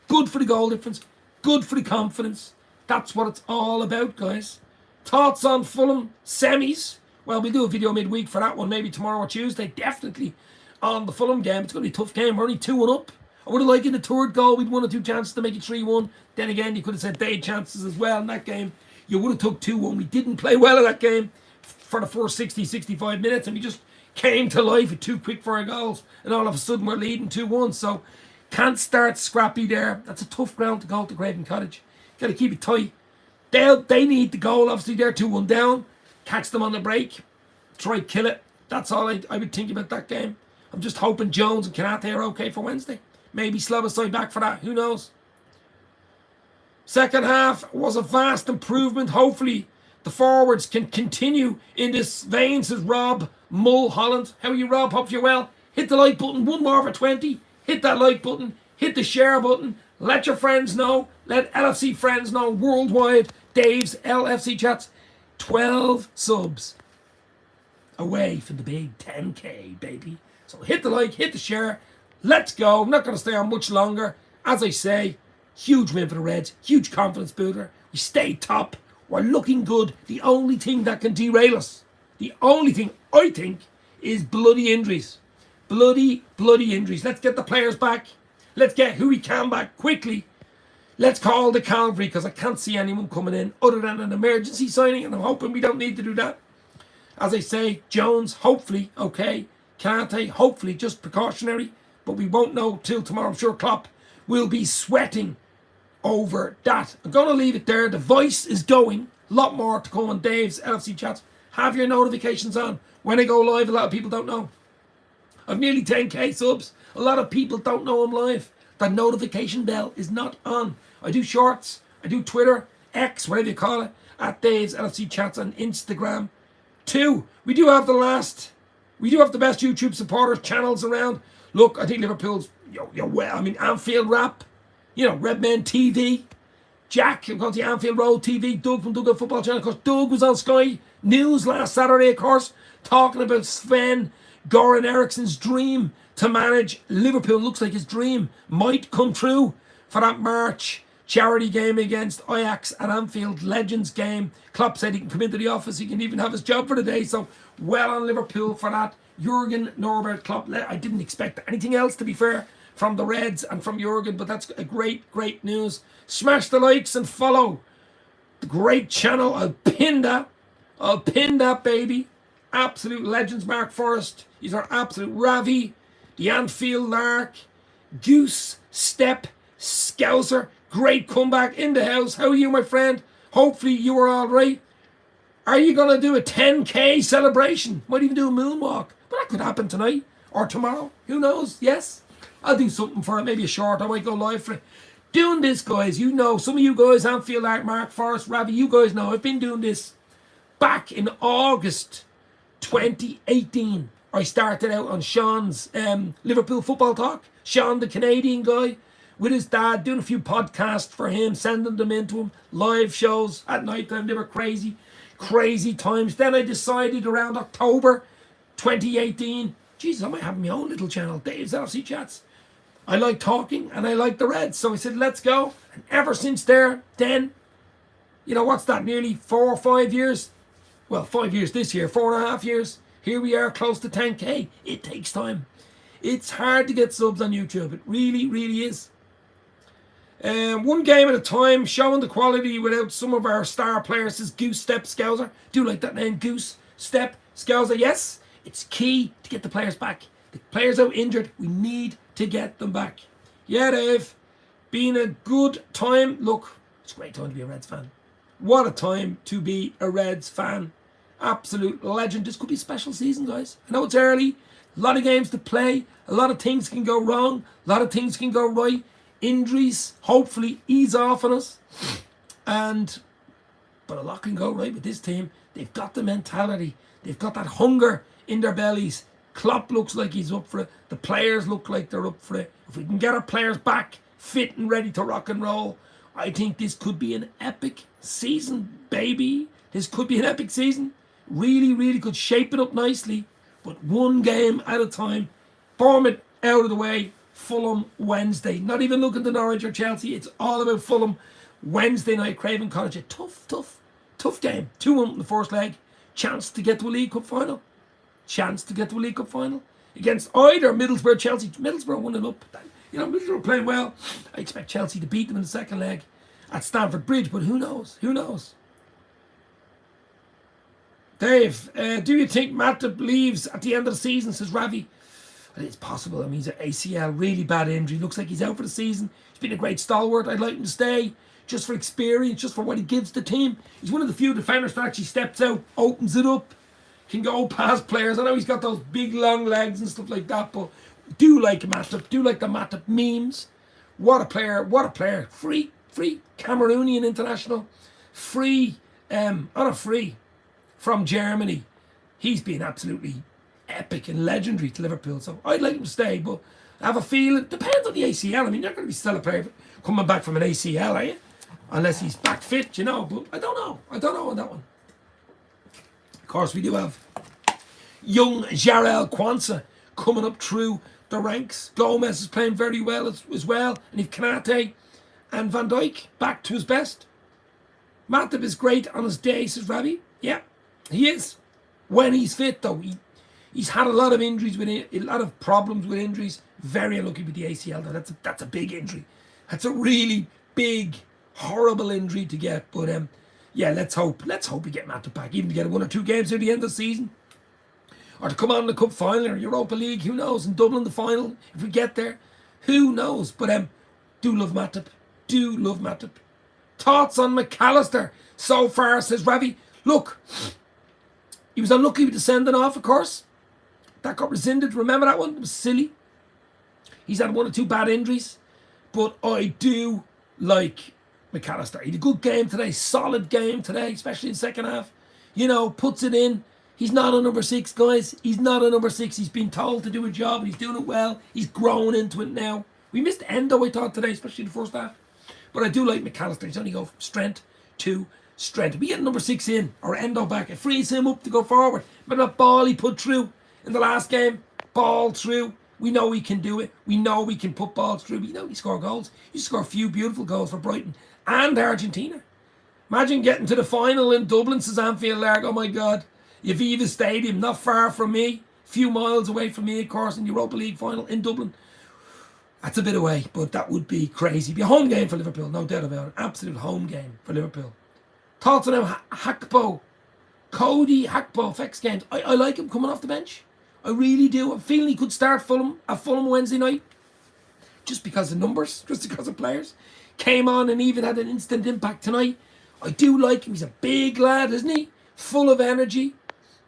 Good for the goal difference. Good for the confidence. That's what it's all about, guys. Thoughts on Fulham semis? Well, we'll do a video midweek for that one, maybe tomorrow or Tuesday. Definitely on the Fulham game. It's going to be a tough game. We're only 2-1 up. I would have liked in the 3rd goal, we'd 1 or 2 chances to make it 3-1. Then again, you could have said they had chances as well in that game. You would have took 2-1. We didn't play well in that game for the first 60, 65 minutes, and we just came to life with 2 quick-fire goals, and all of a sudden we're leading 2-1. So can't start scrappy there. That's a tough ground to go to Craven Cottage. Got to keep it tight. They need the goal. Obviously, they're 2-1 down. Catch them on the break. Try kill it. That's all I would think about that game. I'm just hoping Jones and Kanate are okay for Wednesday. Maybe Slobosai back for that. Who knows? Second half was a vast improvement. Hopefully, the forwards can continue in this vein, says Rob Mulholland. How are you, Rob? Hope you're well. Hit the like button. 1 more for 20. Hit that like button. Hit the share button. Let your friends know. Let LFC friends know worldwide. Dave's LFC Chats. 12 subs away from the big 10K, baby. So hit the like, hit the share. Let's go. I'm not going to stay on much longer. As I say, huge win for the Reds. Huge confidence builder. We stayed top. We're looking good. The only thing that can derail us, the only thing I think, is bloody injuries. Bloody injuries. Let's get the players back. Let's get who we can back quickly. Let's call the cavalry, because I can't see anyone coming in other than an emergency signing, and I'm hoping we don't need to do that. As I say, Jones, hopefully, okay. Kante, hopefully, just precautionary. But we won't know till tomorrow. I'm sure Klopp will be sweating over that. I'm going to leave it there. The voice is going. A lot more to come on Dave's LFC Chats. Have your notifications on. When I go live, a lot of people don't know. I've nearly 10K subs. A lot of people don't know I'm live. That notification bell is not on. I do shorts. I do Twitter, X, whatever you call it, at Dave's LFC Chats on Instagram. 2, we do have the best YouTube supporters channels around. Look, I think Liverpool's, Anfield Rap, Redmen TV, Jack, I'm going to Anfield Road TV, Doug from Doug Football Channel. Of course, Doug was on Sky News last Saturday, of course, talking about Sven-Göran Eriksson's dream to manage Liverpool. Looks like his dream might come true for that March charity game against Ajax at Anfield, Legends game. Klopp said he can come into the office, he can even have his job for the day, so well on Liverpool for that. Jurgen Norbert Klopp, I didn't expect anything else, to be fair, from the Reds and from Jurgen, but that's a great news. Smash the likes and follow the great channel. I'll pin that, baby. Absolute legends. Mark Forrest, he's our absolute Ravi. The Anfield Lark, Goose, Step, Scouser, great comeback in the house. How are you, my friend? Hopefully you are all right. Are you going to do a 10K celebration? Might even do a moonwalk. But that could happen tonight or tomorrow. Who knows? Yes. I'll do something for it. Maybe a short. I might go live for it. Doing this, guys, some of you guys, Anfield Lark, Mark Forrest, Ravi, you guys know I've been doing this back in August 2018. I started out on Sean's Liverpool Football Talk. Sean, the Canadian guy, with his dad, doing a few podcasts for him, sending them into him, live shows at night time. They were crazy, crazy times. Then I decided around October 2018, Jesus, I might have my own little channel, Dave's LFC Chats. I like talking and I like the Reds. So I said, let's go. And ever since then, you know, what's that, nearly 4 or 5 years? Well, 5 years this year, 4.5 years. Here we are, close to 10K. It takes time. It's hard to get subs on YouTube. It really, really is. One game at a time, showing the quality without some of our star players, says Goose Step Scouser. Do like that name, Goose Step Scouser. Yes, it's key to get the players back. The players out injured, we need to get them back. Yeah, Dave, been a good time. Look, it's a great time to be a Reds fan. What a time to be a Reds fan. Absolute legend. This could be a special season, guys. I know it's early. A lot of games to play. A lot of things can go wrong. A lot of things can go right. Injuries, hopefully, ease off on us. But a lot can go right with this team. They've got the mentality. They've got that hunger in their bellies. Klopp looks like he's up for it. The players look like they're up for it. If we can get our players back fit and ready to rock and roll, I think this could be an epic season, baby. This could be an epic season. Really, really could shape it up nicely. But one game at a time. Bournemouth out of the way. Fulham Wednesday. Not even looking to Norwich or Chelsea. It's all about Fulham Wednesday night. Craven Cottage. A tough game. 2-1 in the first leg. Chance to get to a League Cup final. Chance to get to a League Cup final. Against either Middlesbrough, Chelsea. Middlesbrough 1-0 up. You know, Middlesbrough playing well. I expect Chelsea to beat them in the second leg at Stamford Bridge. But who knows? Who knows? Dave, do you think Matip leaves at the end of the season, says Ravi? It's possible. I mean, he's an ACL, really bad injury. Looks like he's out for the season. He's been a great stalwart. I'd like him to stay just for experience, just for what he gives the team. He's one of the few defenders that actually steps out, opens it up, can go past players. I know he's got those big, long legs and stuff like that, but do like Matip. Do like the Matip memes. What a player. What a player. Free Cameroonian international. Free, on a free from Germany. He's been absolutely epic and legendary to Liverpool, so I'd like him to stay, but I have a feeling, depends on the ACL. I mean, you're going to be still a player coming back from an ACL, are you? Unless he's back fit, you know, but I don't know on that one. Of course, we do have young Jarell Quansah coming up through the ranks. Gomez is playing very well as well, and if Kanate and Van Dijk back to his best. Matip is great on his day, says Ravi. Yeah, he is. When he's fit, though, he's had a lot of injuries with it, a lot of problems with injuries. Very unlucky with the ACL, though. That's a big injury. That's a really big, horrible injury to get. But yeah, let's hope we get Matip back, even to get 1 or 2 games at the end of the season, or to come on in the Cup final or Europa League. Who knows? In Dublin, the final, if we get there, who knows? But do love Matip. Do love Matip. Thoughts on McAllister so far, says Ravi. Look, he was unlucky with the sending off, of course. That got rescinded. Remember that one? It was silly. He's had 1 or 2 bad injuries. But I do like McAllister. He had a good game today. Solid game today, especially in the second half. You know, puts it in. He's not a number 6, guys. He's not a number 6. He's been told to do a job, and he's doing it well. He's grown into it now. We missed Endo, I thought, today, especially in the first half. But I do like McAllister. He's only go from strength to strength. We get number 6 in, or Endo back. It frees him up to go forward. But that ball he put through in the last game, ball through. We know he can do it. We know we can put balls through. We know he score goals. He scored a few beautiful goals for Brighton and Argentina. Imagine getting to the final in Dublin, says Anfield Lark. Oh my God. Aviva Stadium, not far from me. A few miles away from me, of course, in the Europa League final in Dublin. That's a bit away, but that would be crazy. Be a home game for Liverpool, no doubt about it. Absolute home game for Liverpool. Thoughts on Hakpo? Cody Hakpo affects games. I like him coming off the bench. I really do. I'm feeling he could start Fulham Wednesday night. Just because of numbers, just because of players. Came on and even had an instant impact tonight. I do like him. He's a big lad, isn't he? Full of energy.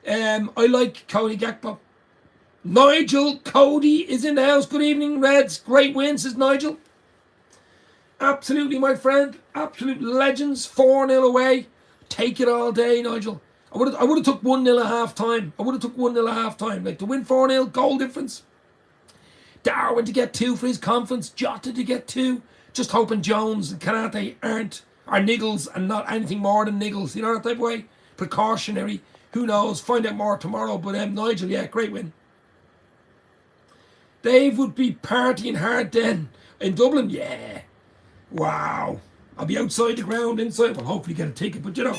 I like Cody Gakpo. Nigel Cody is in the house. Good evening, Reds. Great win, says Nigel. Absolutely, my friend. Absolute legends. 4-0 away. Take it all day, Nigel. I would have took 1-0 at half time. I would have took 1-0 at half time. Like to win 4-0, goal difference. Darwin to get 2 for his confidence. Jota to get 2. Just hoping Jones and Kanate are niggles and not anything more than niggles. You know that type of way? Precautionary. Who knows? Find out more tomorrow. But Nigel, yeah, great win. Dave would be partying hard then. In Dublin, yeah. Wow. I'll be outside the ground, inside. Well, hopefully get a ticket. But, you know,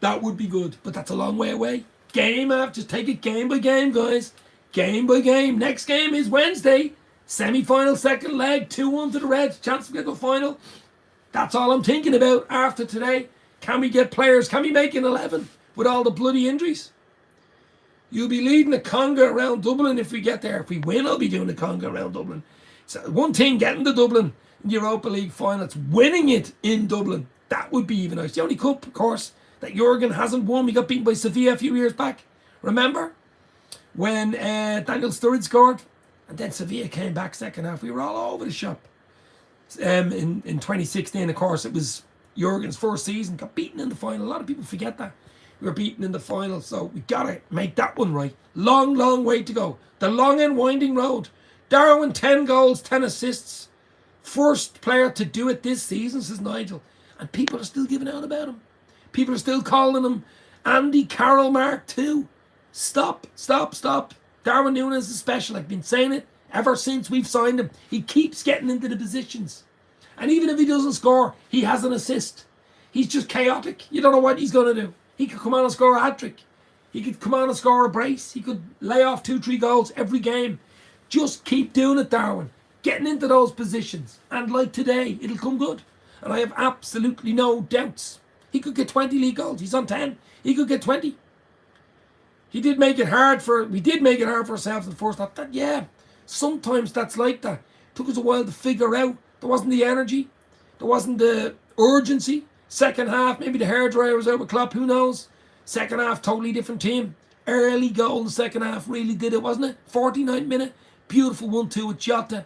that would be good. But that's a long way away. Game after. Just take it game by game, guys. Game by game. Next game is Wednesday. Semi-final, second leg. 2-1 to the Reds. Chance to get the final. That's all I'm thinking about after today. Can we get players? Can we make an 11 with all the bloody injuries? You'll be leading the conga around Dublin if we get there. If we win, I'll be doing the conga around Dublin. So one thing, getting to Dublin in the Europa League final, it's winning it in Dublin. That would be even nice. The only cup, of course, that Jurgen hasn't won. We got beaten by Sevilla a few years back. Remember? When Daniel Sturridge scored. And then Sevilla came back second half. We were all over the shop. In 2016, of course, it was Jurgen's first season. Got beaten in the final. A lot of people forget that. We were beaten in the final. So we got to make that one right. Long, long way to go. The long and winding road. Darwin, 10 goals, 10 assists. First player to do it this season, says Nigel. And people are still giving out about him. People are still calling him Andy Carroll Mark II. Stop. Darwin Núñez is special. I've been saying it ever since we've signed him. He keeps getting into the positions. And even if he doesn't score, he has an assist. He's just chaotic. You don't know what he's going to do. He could come on and score a hat-trick. He could come on and score a brace. He could lay off 2-3 goals every game. Just keep doing it, Darwin. Getting into those positions. And like today, it'll come good. And I have absolutely no doubts. He could get 20 league goals. He's on 10. He could get 20. We did make it hard for ourselves in the first half. Yeah, sometimes that's like that. It took us a while to figure out. There wasn't the energy. There wasn't the urgency. Second half, maybe the hairdryer was out with Klopp. Who knows? Second half, totally different team. Early goal in the second half really did it, wasn't it? 49th minute. Beautiful 1-2 with Jota.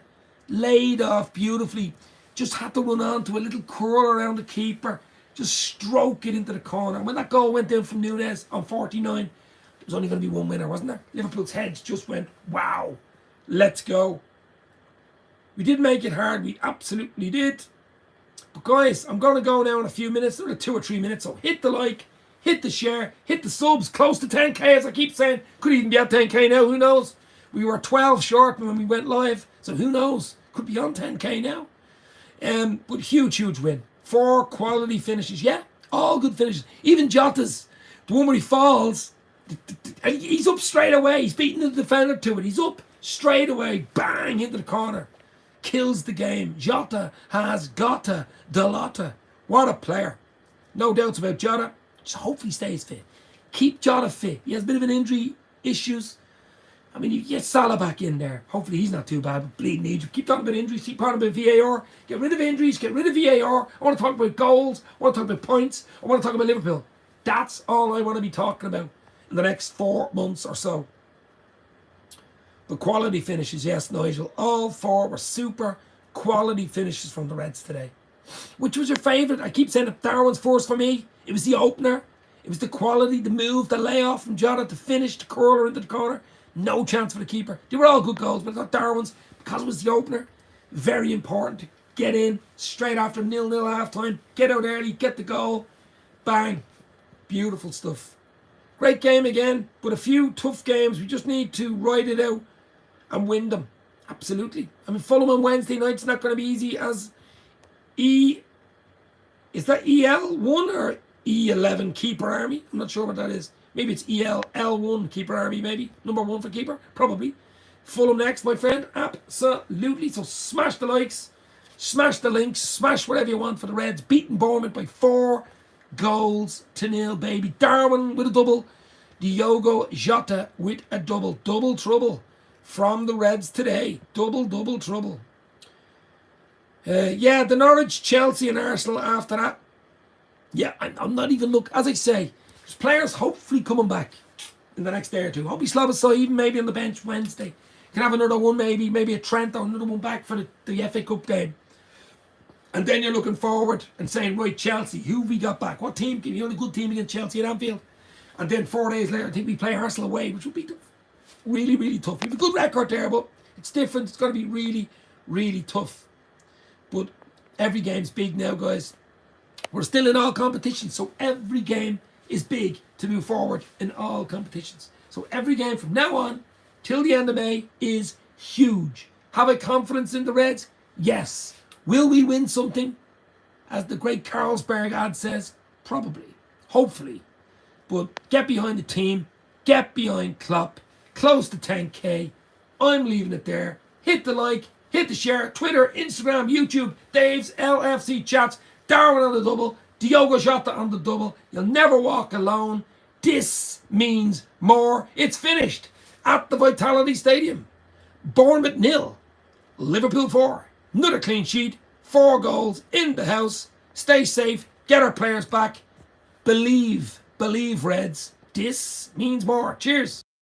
Laid off beautifully. Just had to run on to a little curl around the keeper. Just stroke it into the corner. When that goal went down from Núñez on 49, there was only going to be one winner, wasn't there? Liverpool's heads just went, wow, let's go. We did make it hard. We absolutely did. But guys, I'm going to go now in a few minutes, another 2 or 3 minutes. So hit the like, hit the share, hit the subs, close to 10k as I keep saying. Could even be at 10k now, who knows? We were 12 short when we went live. So who knows? Could be on 10k now. But huge win. 4 quality finishes. Yeah, all good finishes. Even Jota's, the one where he falls, and he's up straight away. He's beating the defender to it. He's up straight away. Bang, into the corner. Kills the game. Jota has gotta Delota. What a player. No doubts about Jota. Just hopefully stays fit. Keep Jota fit. He has a bit of an injury issues. I mean, you get Salah back in there. Hopefully he's not too bad, but bleeding Egypt. Keep talking about injuries. Keep talking about VAR. Get rid of injuries. Get rid of VAR. I want to talk about goals. I want to talk about points. I want to talk about Liverpool. That's all I want to be talking about in the next 4 months or so. The quality finishes, yes, Nigel. All 4 were super quality finishes from the Reds today. Which was your favourite? I keep saying that Darwin's first for me. It was the opener. It was the quality, the move, the layoff from Jota, the finish, the curler into the corner. No chance for the keeper. They were all good goals, but I thought Darwin's, because it was the opener, very important to get in straight after 0-0 half time, get out early, get the goal, bang. Beautiful stuff. Great game again, but a few tough games. We just need to ride it out and win them. Absolutely. I mean, Fulham on Wednesday night's not going to be easy as is that EL1 or E11 keeper army? I'm not sure what that is. Maybe it's EL1 keeper army, maybe. Number 1 for keeper, probably. Fulham next, my friend. Absolutely. So smash the likes, smash the links, smash whatever you want for the Reds. Beating Bournemouth by 4 goals to 0, baby. Darwin with a double. Diogojota with a double. Double trouble from the Reds today. Double trouble. Yeah, the Norwich, Chelsea and Arsenal after that. Yeah, I'm not even as I say, there's players hopefully coming back in the next day or two. Hopefully Slabasai even maybe on the bench Wednesday. Can have another one maybe a Trent or another one back for the FA Cup game. And then you're looking forward and saying, right, Chelsea, who have we got back? What team? Give you a good team against Chelsea at Anfield. And then 4 days later, I think we play Arsenal away, which would be really, really tough. We have a good record there, but it's different. It's going to be really, really tough. But every game's big now, guys. We're still in all competitions, so every game is big to move forward in all competitions. So every game from now on till the end of May is huge. Have I confidence in the Reds? Yes. Will we win something? As the great Carlsberg ad says, probably, hopefully. But get behind the team, get behind Klopp, close to 10k. I'm leaving it there. Hit the like, hit the share, Twitter, Instagram, YouTube, Dave's, LFC Chats, Darwin on the double, diogojota on the double. You'll never walk alone. This means more. It's finished at the Vitality Stadium. Bournemouth 0, Liverpool 4. Another clean sheet, 4 goals in the house. Stay safe, get our players back. Believe, Reds. This means more. Cheers.